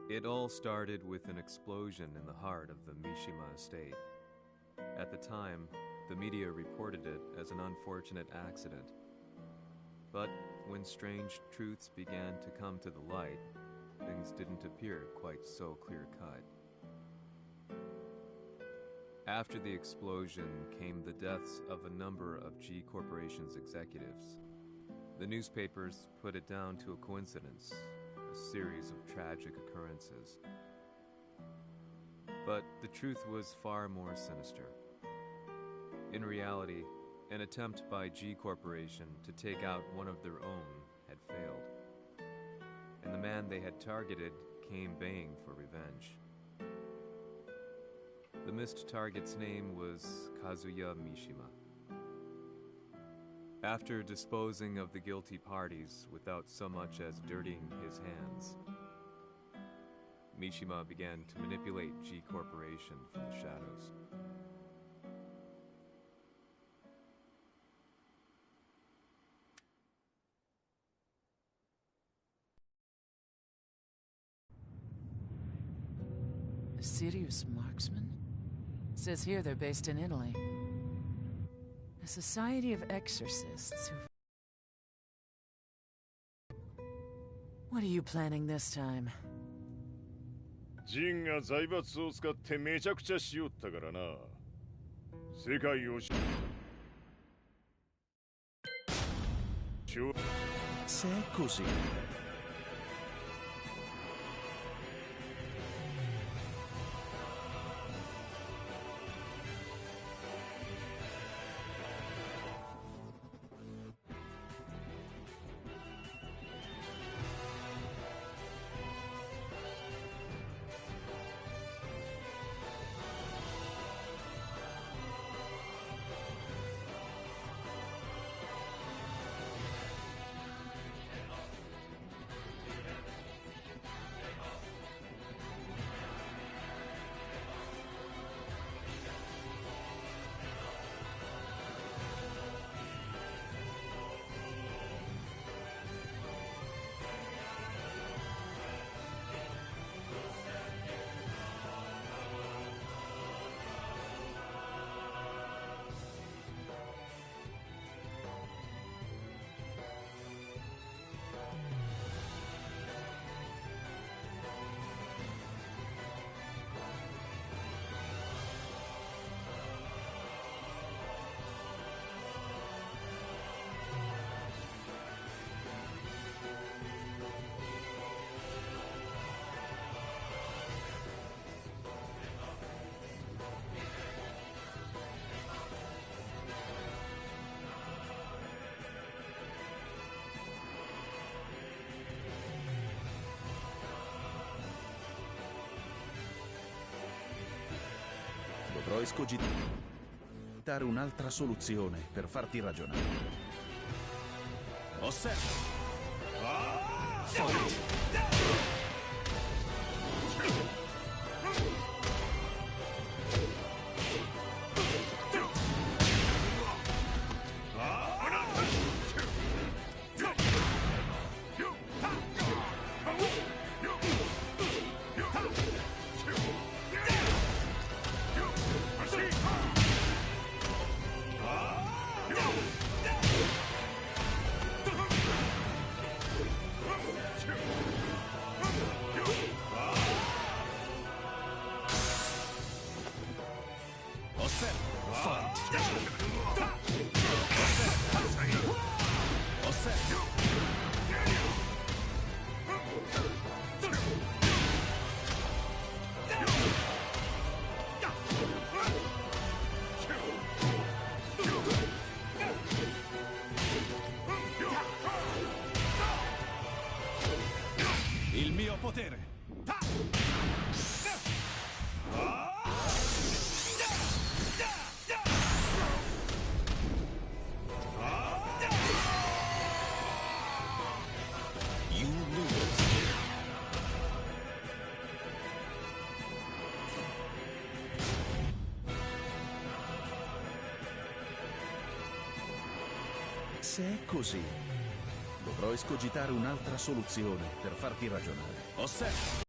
It all started with an explosion in the heart of the Mishima estate. At the time, the media reported it as an unfortunate accident. But when strange truths began to come to the light, things didn't appear quite so clear-cut. After the explosion came the deaths of a number of G Corporation's executives. The newspapers put it down to a coincidence, a series of tragic occurrences. But the truth was far more sinister. In reality, an attempt by G Corporation to take out one of their own had failed, and the man they had targeted came baying for revenge. The missed target's name was Kazuya Mishima. After disposing of the guilty parties without so much as dirtying his hands, Mishima began to manipulate G Corporation from the shadows. A serious marksman? Says here they're based in Italy. A society of exorcists who... What are you planning this time? ジンが財閥を使ってめちゃくちゃしよったからな。世界をSe è così. Dovrò escogitare un'altra soluzione per farti ragionare. Osserva! Il mio potere! You lose. Se è così, dovrò escogitare un'altra soluzione per farti ragionare. Osserva!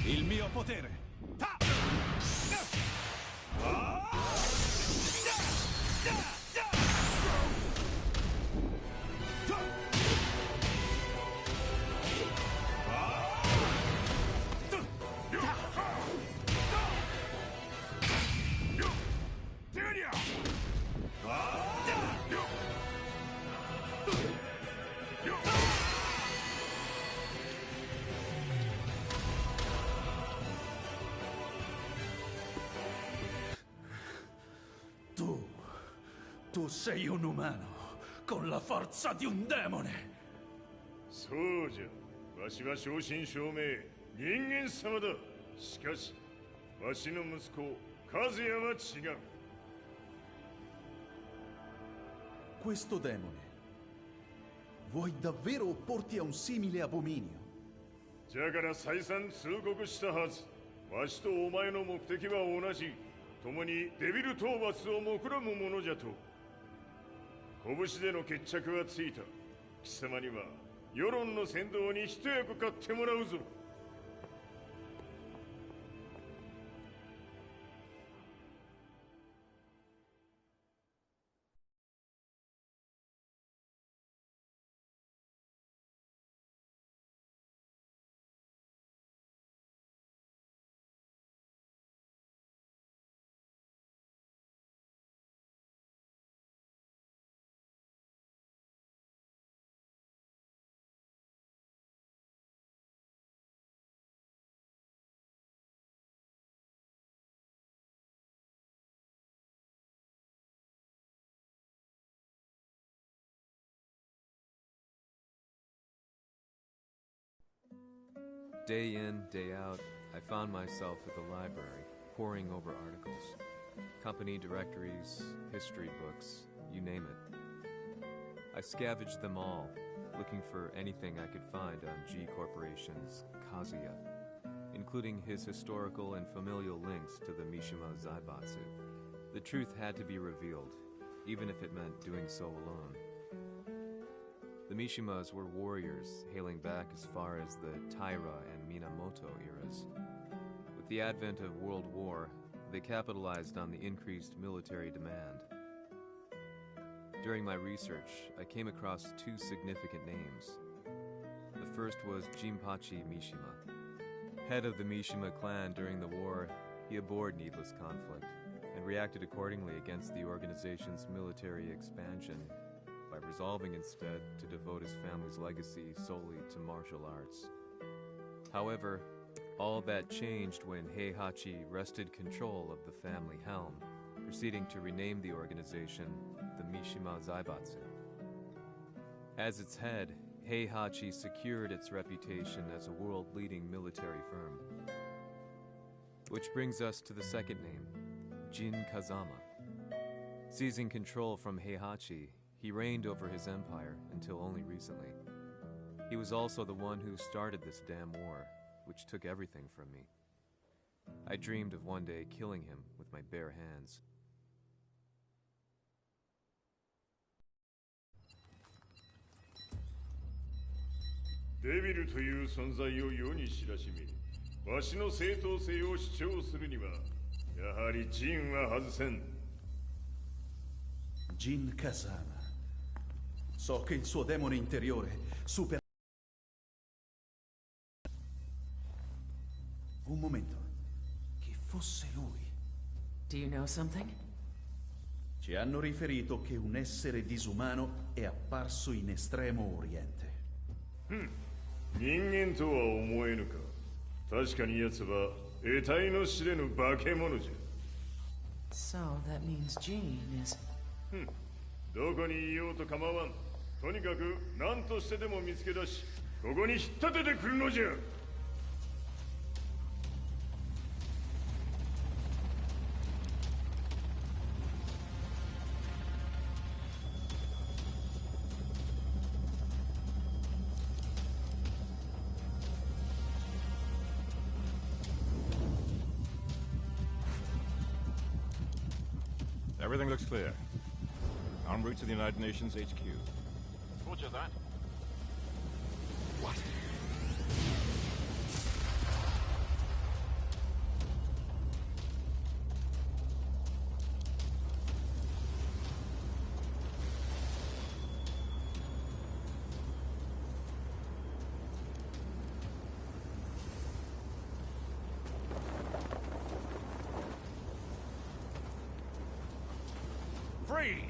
Il mio potere! Tu sei un umano, con la forza di un demone! そうじゃ。わしは正真正銘人間様だ。しかしわしの息子和也は違う。 Questo demone, vuoi davvero opporti a un simile abominio? じゃから再三通告したはず。わしとお前の目的は同じ。共にデビル討伐を目論むものじゃと。拳での決着はついた。貴様には世論の先導に一役買ってもらうぞ。Day in, day out, I found myself at the library, poring over articles. Company directories, history books, you name it. I scavenged them all, looking for anything I could find on G Corporation's Kazuya, including his historical and familial links to the Mishima Zaibatsu. The truth had to be revealed, even if it meant doing so alone. The Mishimas were warriors hailing back as far as the Taira and Minamoto eras. With the advent of World War, they capitalized on the increased military demand. During my research, I came across two significant names. The first was Jinpachi Mishima. Head of the Mishima clan during the war, he abhorred needless conflict and reacted accordingly against the organization's military expansion by resolving instead to devote his family's legacy solely to martial arts. However, all that changed when Heihachi wrested control of the family helm, proceeding to rename the organization the Mishima Zaibatsu. As its head, Heihachi secured its reputation as a world-leading military firm. Which brings us to the second name, Jin Kazama. Seizing control from Heihachi, he reigned over his empire until only recently. He was also the one who started this damn war, which took everything from me. I dreamed of one day killing him with my bare hands. Devil という存在を世に知らしみ、わしの正当性を主張するには、やはりジンは外せん。 Jin Kazama. So che il suo demone interiore supera... Un momento. Chi fosse lui? Do you know something? Ci hanno riferito che un essere disumano è apparso in Estremo Oriente. 人間とは思えぬか。確かに奴は得体の知れぬ化け物じゃ。 So that means Jean is... どこにいようと構わん。とにかく何としてでも見つけ出し、ここに引っ立ててくるのじゃ。Everything looks clear. En route to the United Nations HQ. Roger that. What? Freeze!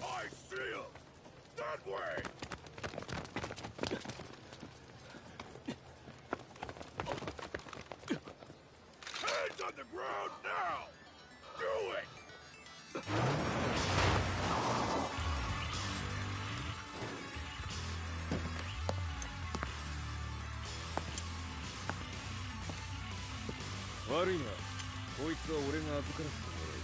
I see him! That way! Hands on the ground now! Do it!悪いな。こいつは俺が預からせてもらう。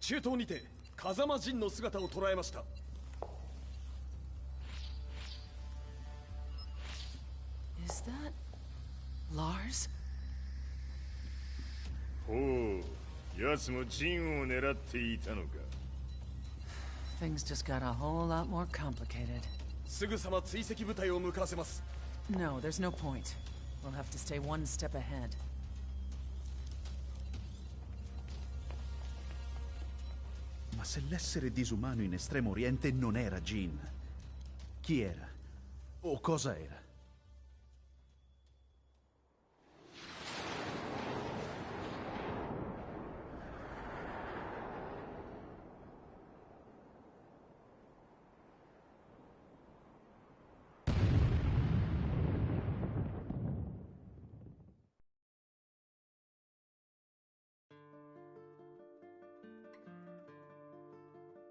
中東にて風間陣の姿を捉えました。Is that Lars? ほう、奴も陣を狙っていたのか。Things just got a whole lot more complicated. すぐさま追跡部隊を向かわせます。No, there's no point. We'll have to stay one step ahead. Ma se l'essere disumano in Estremo Oriente non era Jin, chi era? O cosa era?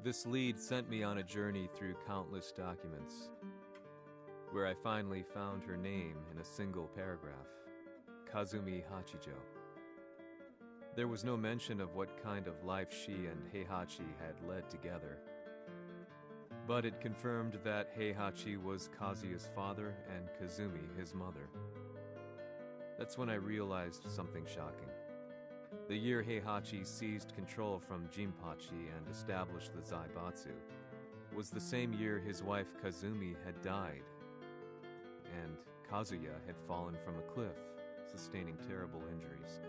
This lead sent me on a journey through countless documents, where I finally found her name in a single paragraph, Kazumi Hachijo. There was no mention of what kind of life she and Heihachi had led together, but it confirmed that Heihachi was Kazuya's father and Kazumi his mother. That's when I realized something shocking. The year Heihachi seized control from Jinpachi and established the Zaibatsu was the same year his wife Kazumi had died, and Kazuya had fallen from a cliff, sustaining terrible injuries.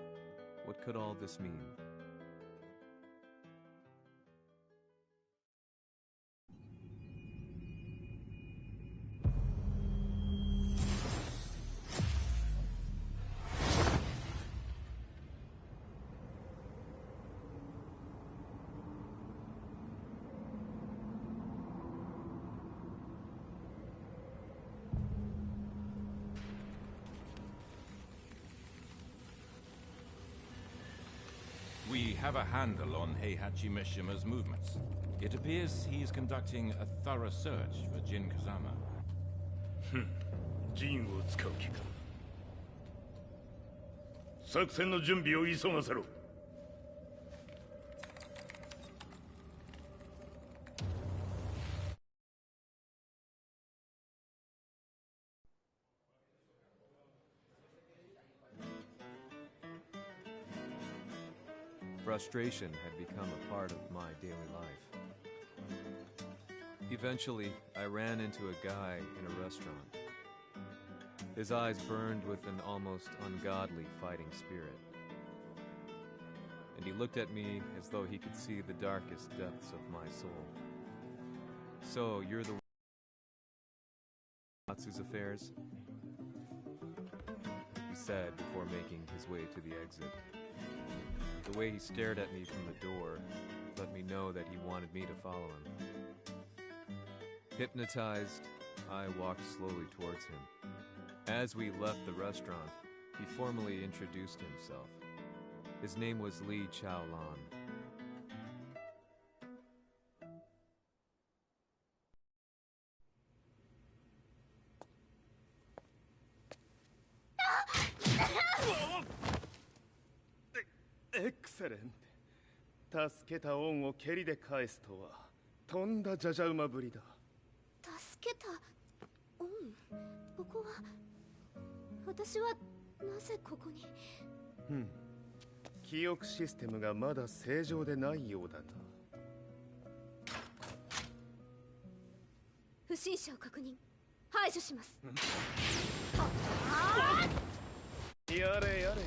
What could all this mean? We have a handle on Heihachi Mishima's movements. It appears he's conducting a thorough search for Jin Kazama. ジンを使う気か。作戦の準備を急がせろ。Frustration had become a part of my daily life. Eventually, I ran into a guy in a restaurant. His eyes burned with an almost ungodly fighting spirit. And he looked at me as though he could see the darkest depths of my soul. So, you're the Matsu's affairs? He said before making his way to the exit. The way he stared at me from the door let me know that he wanted me to follow him. Hypnotized, I walked slowly towards him. As we left the restaurant, he formally introduced himself. His name was Li Chaolan. Excellent. 助けた恩を蹴りで返すとはとんだじゃじゃ馬ぶりだ。助けた恩？ここは私はなぜここに？記憶システムがまだ正常でないようだな。不審者を確認。排除します。やれやれ。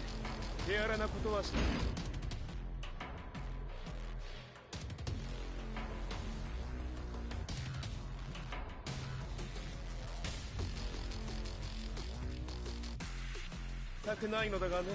手荒なことはしない。したくないのだがね。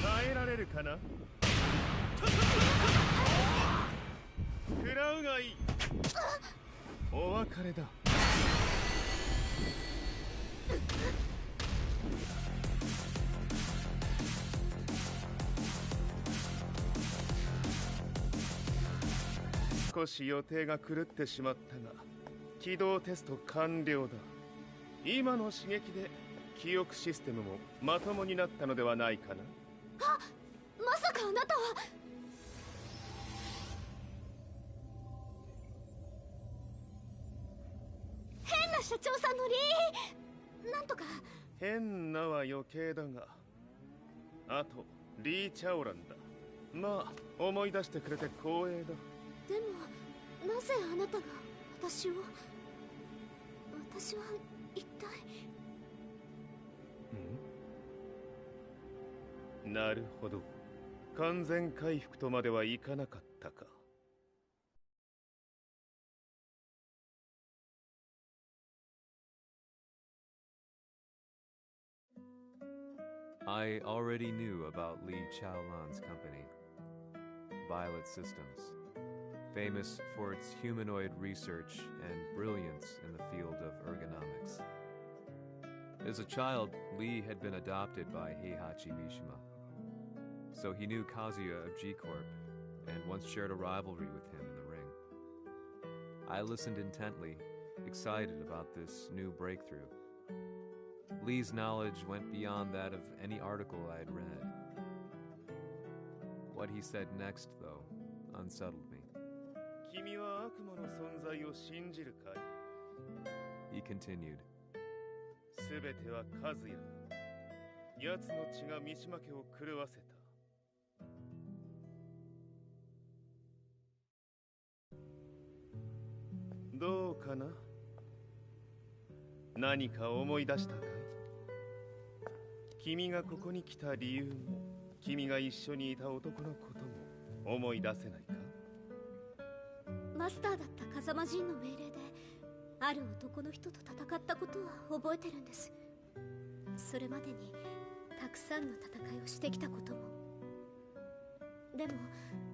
耐えられるかな？食らうがいい。お別れだ。少し予定が狂ってしまったが、起動テスト完了だ。今の刺激で記憶システムもまともになったのではないかな。あ、まさかあなたは。変な社長さんのなんとか。変なは余計だが、あとリー・チャオランだ。まあ思い出してくれて光栄だ。でもなぜあなたが私は一体。なるほど、完全回復とまではいかなかったか。I already knew about Li Chaolan's company, Violet Systems, famous for its humanoid research and brilliance in the field of ergonomics. As a child, Li had been adopted by Heihachi Mishima, so he knew Kazuya of G-Corp and once shared a rivalry with him in the ring. I listened intently, excited about this new breakthrough. Lee's knowledge went beyond that of any article I had read. What he said next, though, unsettled me. 君は悪魔の存在を信じるかい? He continued. すべてはカズヤ。奴の血が三島家を狂わせた。どうかな？何か思い出したかい？君がここに来た理由も、君が一緒にいた男のことも思い出せないか？マスターだった風間陣の命令である男の人と戦ったことは覚えてるんです。それまでにたくさんの戦いをしてきたことも。でも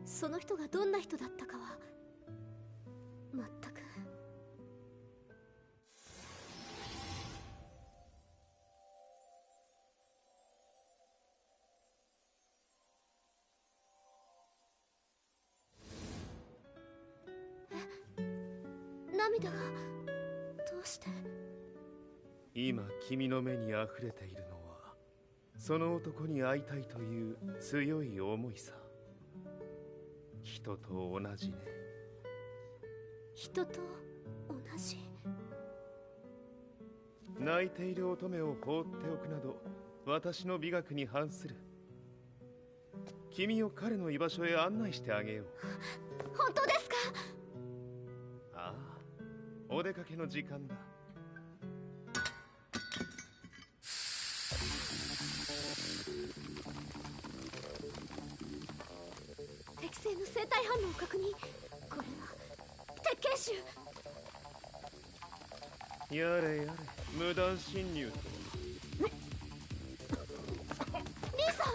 その人がどんな人だったかは全く。涙がどうして？今君の目に溢れているのはその男に会いたいという強い思いさ。人と同じね。人と同じ？泣いている乙女を放っておくなど私の美学に反する。君を彼の居場所へ案内してあげよう。本当ですか？ああ、お出かけの時間だ。適正の生体反応を確認。これは鉄拳臭。やれやれ、無断侵入と。リーさん。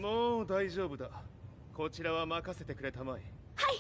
もう大丈夫だ。こちらは任せてくれたまえ。はい。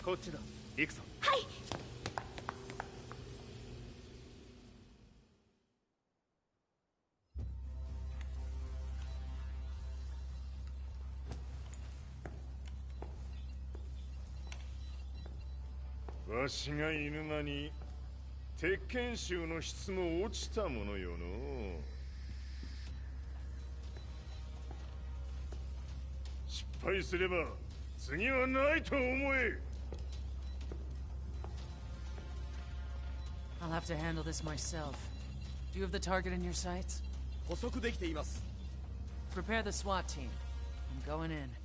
こっちだ。行くぞ。はい。わしがいる間に鉄拳衆の質も落ちたものよの。失敗すれば次はないと思え。I'll have to handle this myself. Do you have the target in your sights? 捕捉できています。 Prepare the SWAT team. I'm going in.「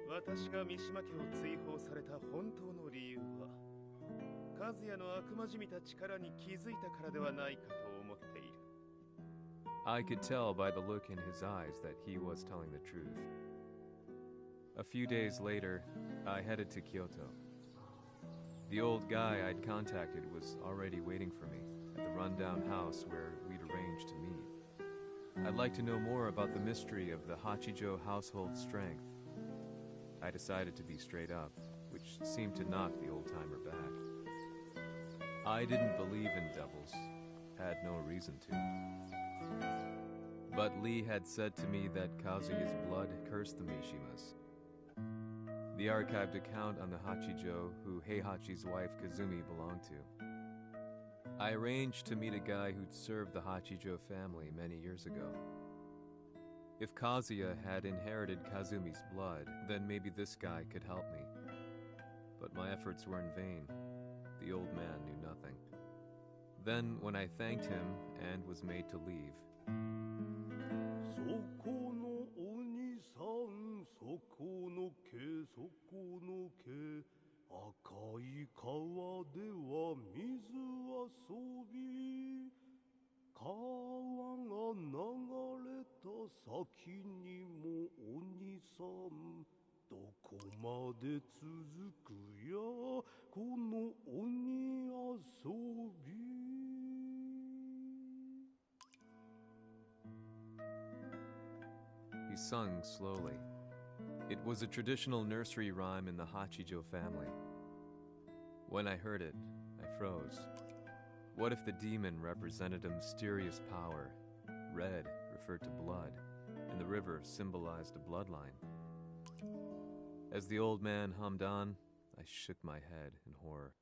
私が三島家を追放された本当の理由は、和也の悪魔じみた力に気づいたからではないかと思っている。 I could tell by the look in his eyes that he was telling the truth. A few days later, I headed to Kyoto. The old guy I'd contacted was already waiting for me at the rundown house where we'd arranged to meet. I'd like to know more about the mystery of the Hachijo household strength. I decided to be straight up, which seemed to knock the old-timer back. I didn't believe in devils, had no reason to. But Lee had said to me that Kazuya's blood cursed the Mishimas. The archived account on the Hachijo who Heihachi's wife Kazumi belonged to. I arranged to meet a guy who'd served the Hachijo family many years ago. If Kazuya had inherited Kazumi's blood, then maybe this guy could help me. But my efforts were in vain. The old man knew nothing. Then, when I thanked him and was made to leave, そこの鬼さん、そこの毛、そこの毛、赤い川では水遊び、川が流れた先にも鬼さん、どこまで続くやこの鬼遊び。He sung slowly. It was a traditional nursery rhyme in the Hachijo family. When I heard it, I froze. What if the demon represented a mysterious power? Red referred to blood, and the river symbolized a bloodline. As the old man hummed on, I shook my head in horror.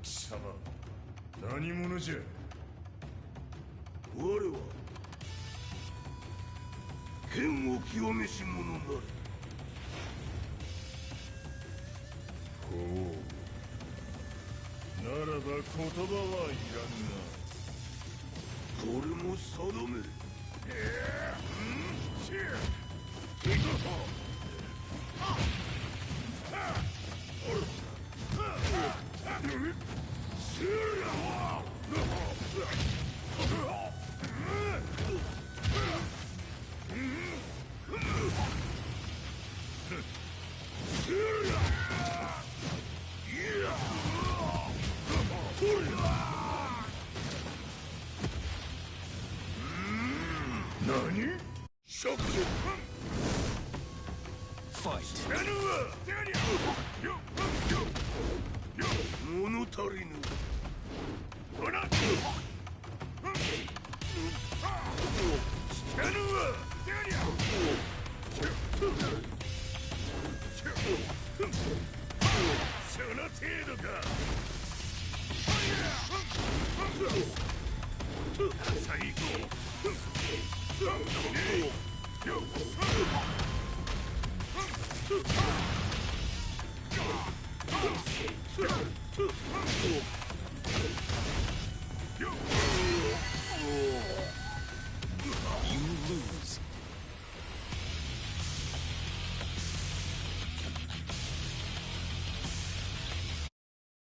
Sama, 何者じゃ。我は剣を極めし者なり。ほう。ならば言葉はいらんな。これも定め。何？ 物足りぬ。その程度か。最高。